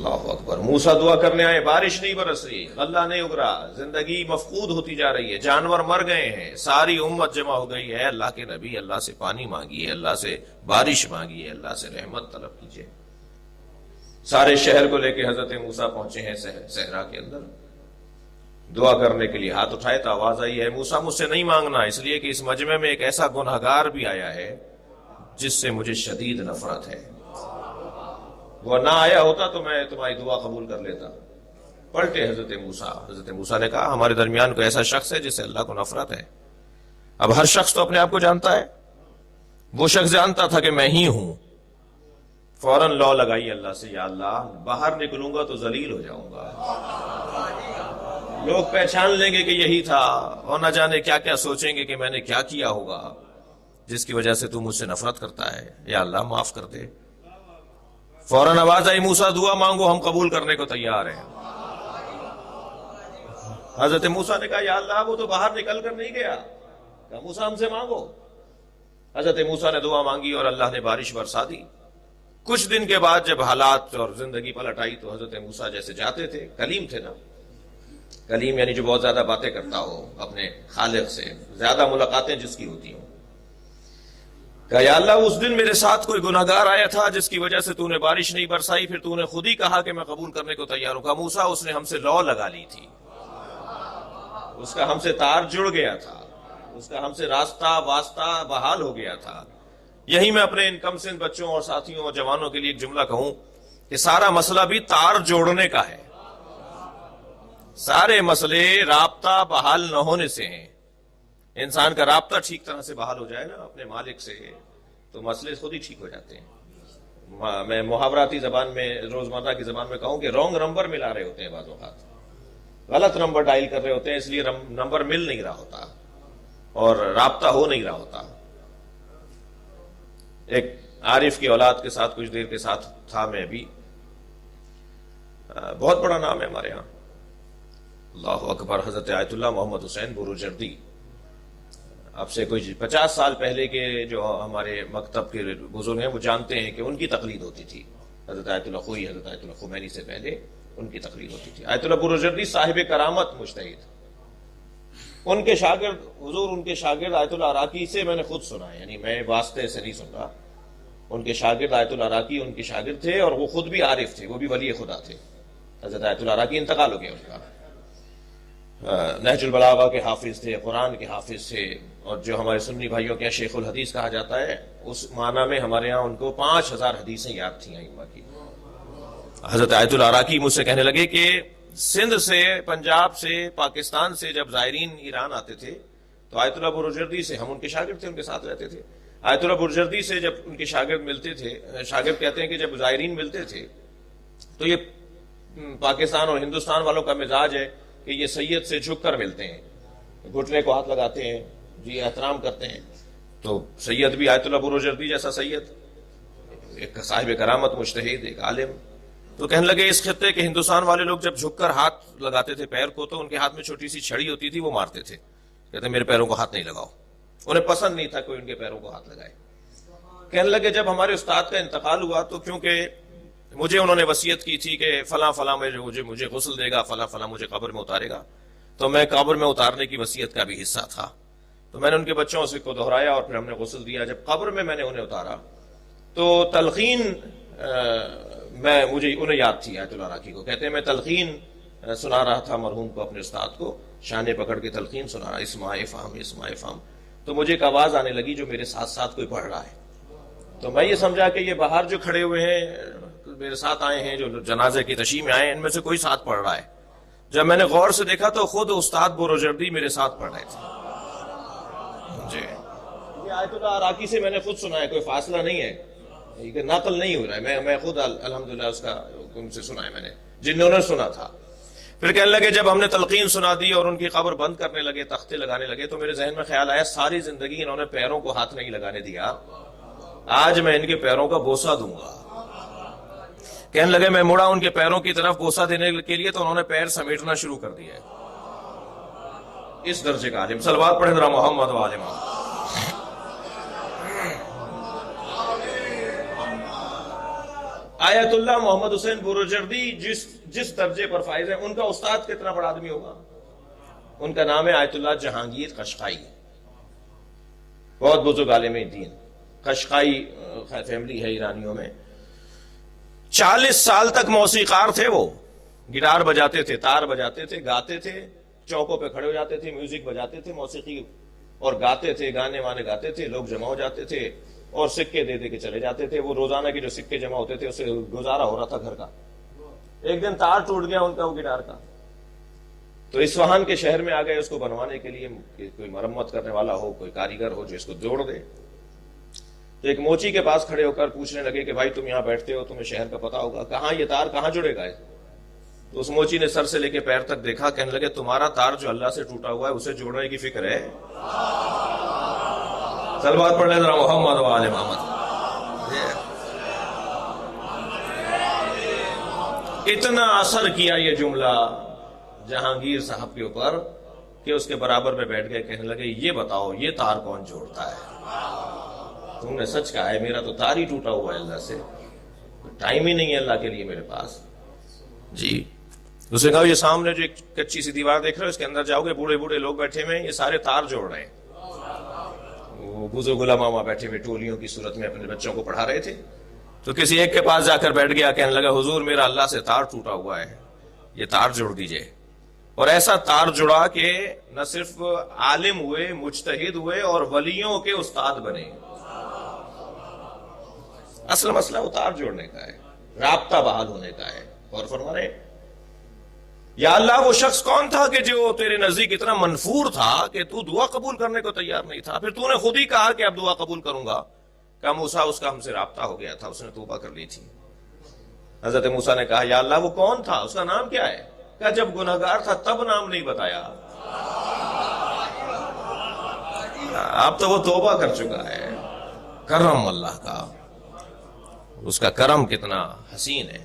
اللہ اکبر. موسیٰ دعا کرنے آئے, بارش نہیں برس رہی, اللہ نہیں اگ رہا, زندگی مفقود ہوتی جا رہی ہے, جانور مر گئے ہیں, ساری امت جمع ہو گئی ہے. اللہ کے نبی, اللہ سے پانی مانگیے, اللہ سے بارش مانگیے, اللہ سے رحمت طلب کیجیے. سارے شہر کو لے کے حضرت موسیٰ پہنچے ہیں صحرا کے اندر. دعا کرنے کے لیے ہاتھ اٹھائے تو آواز آئی ہے, موسیٰ مجھ سے نہیں مانگنا, اس لیے کہ اس مجمع میں ایک ایسا گنہگار بھی آیا ہے جس سے مجھے شدید نفرت ہے. وہ نہ آیا ہوتا تو میں تمہاری دعا قبول کر لیتا. پلٹے حضرت موسیٰ. حضرت موسیٰ نے کہا, ہمارے درمیان کوئی ایسا شخص ہے جس سے اللہ کو نفرت ہے. اب ہر شخص تو اپنے آپ کو جانتا ہے. وہ شخص جانتا تھا کہ میں ہی ہوں. فوراً لو لگائی اللہ سے, یا اللہ باہر نکلوں گا تو ذلیل ہو جاؤں گا, لوگ پہچان لیں گے کہ یہی تھا, اور نہ جانے کیا کیا سوچیں گے کہ میں نے کیا کیا ہوگا جس کی وجہ سے تو مجھ سے نفرت کرتا ہے. یا اللہ معاف کر دے. فوراً آواز آئی, موسیٰ دعا مانگو, ہم قبول کرنے کو تیار ہیں. حضرت موسیٰ نے کہا, یا اللہ وہ تو باہر نکل کر نہیں گیا. کہا موسیٰ ہم سے مانگو. حضرت موسیٰ نے دعا مانگی اور اللہ نے بارش برسا دی. کچھ دن کے بعد جب حالات اور زندگی پلٹ آئی تو حضرت موسیٰ جیسے جاتے تھے, کلیم تھے نا, کلیم یعنی جو بہت زیادہ باتیں کرتا ہو اپنے خالق سے, زیادہ ملاقاتیں جس کی ہوتی ہوں. کہا یا اللہ اس دن میرے ساتھ کوئی گناہگار آیا تھا جس کی وجہ سے تو نے بارش نہیں برسائی, پھر تو نے خود ہی کہا کہ میں قبول کرنے کو تیار ہوں. کہا موسیٰ اس نے ہم سے لو لگا لی تھی, اس کا ہم سے تار جڑ گیا تھا, اس کا ہم سے راستہ واسطہ بحال ہو گیا تھا. یہی میں اپنے ان کم سن بچوں اور ساتھیوں اور جوانوں کے لیے ایک جملہ کہوں کہ سارا مسئلہ بھی تار جوڑنے کا ہے. سارے مسئلے رابطہ بحال نہ ہونے سے ہیں. انسان کا رابطہ ٹھیک طرح سے بحال ہو جائے نا اپنے مالک سے تو مسئلے خود ہی ٹھیک ہو جاتے ہیں. میں محاوراتی زبان میں, روزمرہ کی زبان میں کہوں کہ رونگ نمبر ملا رہے ہوتے ہیں, بعض اوقات غلط نمبر ڈائل کر رہے ہوتے ہیں, اس لیے نمبر مل نہیں رہا ہوتا اور رابطہ ہو نہیں رہا ہوتا. ایک عارف کی اولاد کے ساتھ کچھ دیر کے ساتھ تھا میں بھی, بہت بڑا نام ہے ہمارے ہاں, اللہ اکبر, حضرت آیت اللہ محمد حسین بروجردی. اب سے کوئی 50 سال پہلے کے جو ہمارے مکتب کے بزرگ ہیں وہ جانتے ہیں کہ ان کی تقلید ہوتی تھی. حضرت آیت اللہ خوئی, حضرت آیت اللہ خمینی سے پہلے ان کی تقلید ہوتی تھی. آیت اللہ بروجردی صاحب کرامت مجتہد, ان کے شاگرد حضور, ان کے شاگرد آیت اللہ عراقی سے میں نے خود سنا ہے, یعنی میں واسطے سے نہیں سن رہا. ان کے شاگرد آیت اللہ عراقی ان کے شاگرد تھے اور وہ خود بھی عارف تھے, وہ بھی ولی خدا تھے. حضرت آیت اللہ عراقی انتقال ہو گیا ان کا. نہج البلاغہ کے حافظ تھے, قرآن کے حافظ تھے, اور جو ہمارے سنی بھائیوں کے شیخ الحدیث کہا جاتا ہے, اس معنی میں ہمارے ہاں ان کو 5000 حدیثیں یاد تھیں ائمہ کی. حضرت آیت اللہ عراقی مجھ سے کہنے لگے کہ سندھ سے, پنجاب سے, پاکستان سے جب زائرین ایران آتے تھے تو آیت اللہ بروجردی سے, ہم ان کے شاگرد تھے, ان کے ساتھ رہتے تھے, آیت اللہ بروجردی سے جب ان کے شاگرد ملتے تھے, شاگرد کہتے ہیں کہ جب زائرین ملتے تھے تو یہ پاکستان اور ہندوستان والوں کا مزاج ہے کہ یہ سید سے جھک کر ملتے ہیں, گھٹنے کو ہاتھ لگاتے ہیں, جی احترام کرتے ہیں. تو سید بھی آیت اللہ بروجردی جیسا سید, ایک صاحب کرامت مجتہد, ایک عالم. تو کہنے لگے اس خطے کے ہندوستان والے لوگ جب جھک کر ہاتھ لگاتے تھے پیر کو تو ان کے ہاتھ میں چھوٹی سی چھڑی ہوتی تھی, وہ مارتے تھے. کہتے میرے پیروں کو ہاتھ نہیں لگاؤ. انہیں پسند نہیں تھا کوئی ان کے پیروں کو ہاتھ لگائے. کہنے لگے جب ہمارے استاد کا انتقال ہوا تو کیونکہ مجھے انہوں نے وصیت کی تھی کہ فلاں فلاں مجھے غسل دے گا, فلاں فلاں مجھے قبر میں اتارے گا, تو میں قبر میں اتارنے کی وصیت کا بھی حصہ تھا. تو میں نے ان کے بچوں سے کو دہرایا اور پھر ہم نے غسل دیا. جب قبر میں نے انہیں اتارا تو تلقین مجھے انہیں یاد تھی آیت اللہ عراقی کو. کہتے ہیں میں تلقین سنا رہا تھا مرحوم کو, اپنے استاد کو شانے پکڑ کے تلقین سنا رہا, اسماء فہم اسماء فہم. تو مجھے ایک آواز آنے لگی جو میرے ساتھ ساتھ کوئی پڑھ رہا ہے. تو میں یہ سمجھا کہ یہ باہر جو کھڑے ہوئے ہیں میرے ساتھ آئے ہیں, جو جنازے کی تشییع میں آئے ہیں, ان میں سے کوئی ساتھ پڑھ رہا ہے. جب میں نے غور سے دیکھا تو خود استاد بروجردی میرے ساتھ پڑھ رہے تھے. جی یہ آیت اللہ عراقی سے میں نے خود سنا ہے, کوئی فاصلہ نہیں ہے, یہ نقل نہیں ہو رہا ہے, میں خود الحمدللہ اس کا ان سے سنا ہے میں نے, جنہوں نے سنا تھا. پھر کہنے لگے جب ہم نے تلقین سنا دی اور ان کی قبر بند کرنے لگے, تختے لگانے لگے, تو میرے ذہن میں خیال آیا ساری زندگی انہوں نے پیروں کو ہاتھ نہیں لگانے دیا, آج میں ان کے پیروں کا بوسہ دوں گا. کہنے لگے میں مڑا ان کے پیروں کی طرف بوسہ دینے کے لیے تو انہوں نے پیر سمیٹنا شروع کر دیا. اس درجے کا عالم. صلوات پڑھیں ذرا محمد و آل محمد. آیت اللہ محمد حسین بروجردی جس درجے پر فائز ہیں، ان کا استاد کتنا بڑا آدمی ہوگا؟ ان کا نام ہے آیت اللہ جہانگیر قشقائی، بہت بزرگ عالم دین، قشقائی فیملی ہے ایرانیوں میں۔ 40 سال تک موسیقار تھے، وہ گٹار بجاتے تھے، تار بجاتے تھے، گاتے تھے، چوکوں پہ کھڑے ہو جاتے تھے، میوزک بجاتے تھے، موسیقی اور گاتے تھے، گانے وانے گاتے تھے، لوگ جمع ہو جاتے تھے اور سکے دے دے کے چلے جاتے تھے۔ وہ روزانہ کے جو سکے جمع ہوتے تھے اس سے گزارا ہو رہا تھا گھر کا۔ ایک دن تار ٹوٹ گیا ان کا، وہ گٹار کا، تو اصفہان کے شہر میں آ گئے اس کو بنوانے کے لیے، کوئی مرمت کرنے والا ہو، کوئی کاریگر ہو جو اس کو جوڑ دے۔ تو ایک موچی کے پاس کھڑے ہو کر پوچھنے لگے کہ بھائی تم یہاں بیٹھتے ہو، تمہیں شہر کا پتہ ہوگا، کہاں یہ تار کہاں جڑے گا؟ تو اس موچی نے سر سے لے کے پیر تک دیکھا، کہنے لگے تمہارا تار جو اللہ سے ٹوٹا ہوا ہے اسے جوڑنے کی فکر ہے؟ صلوات پڑھ لیں ذرا محمد و آل محمد۔ اتنا اثر کیا یہ جملہ جہانگیر صاحب کے اوپر کہ اس کے برابر میں بیٹھ گئے، کہنے لگے یہ بتاؤ یہ تار کون جوڑتا ہے؟ تم نے سچ کہا ہے، میرا تو تار ہی ٹوٹا ہوا ہے اللہ سے، ٹائم ہی نہیں ہے اللہ کے لیے میرے پاس۔ جی اس نے کہا یہ سامنے جو ایک کچی سی دیوار دیکھ رہے ہو، اس کے اندر جاؤ گے، بوڑھے بوڑھے لوگ بیٹھے ہوئے ہیں، یہ سارے تار جوڑ رہے ہیں۔ وہ بزرگ علماء وہاں بیٹھے ہوئے ٹولیوں کی صورت میں اپنے بچوں کو پڑھا رہے تھے، تو کسی ایک کے پاس جا کر بیٹھ گیا، کہنے لگا حضور میرا اللہ سے تار ٹوٹا ہوا ہے، یہ تار جوڑ دیجئے۔ اور ایسا تار جڑا کہ نہ صرف عالم ہوئے، مجتہد ہوئے اور ولیوں کے استاد بنے۔ اصل مسئلہ وہ تار جوڑنے کا ہے، رابطہ بحال ہونے کا ہے۔ اور فرما رہے یا اللہ وہ شخص کون تھا کہ جو تیرے نزدیک اتنا منفور تھا کہ تو دعا قبول کرنے کو تیار نہیں تھا، پھر تو نے خود ہی کہا کہ اب دعا قبول کروں گا۔ کہا موسیٰ اس کا ہم سے رابطہ ہو گیا تھا، اس نے توبہ کر لی تھی۔ حضرت موسیٰ نے کہا یا اللہ وہ کون تھا، اس کا نام کیا ہے؟ کہا جب گناہگار تھا تب نام نہیں بتایا، اب تو وہ توبہ کر چکا ہے۔ کرم اللہ کا، اس کا کرم کتنا حسین ہے۔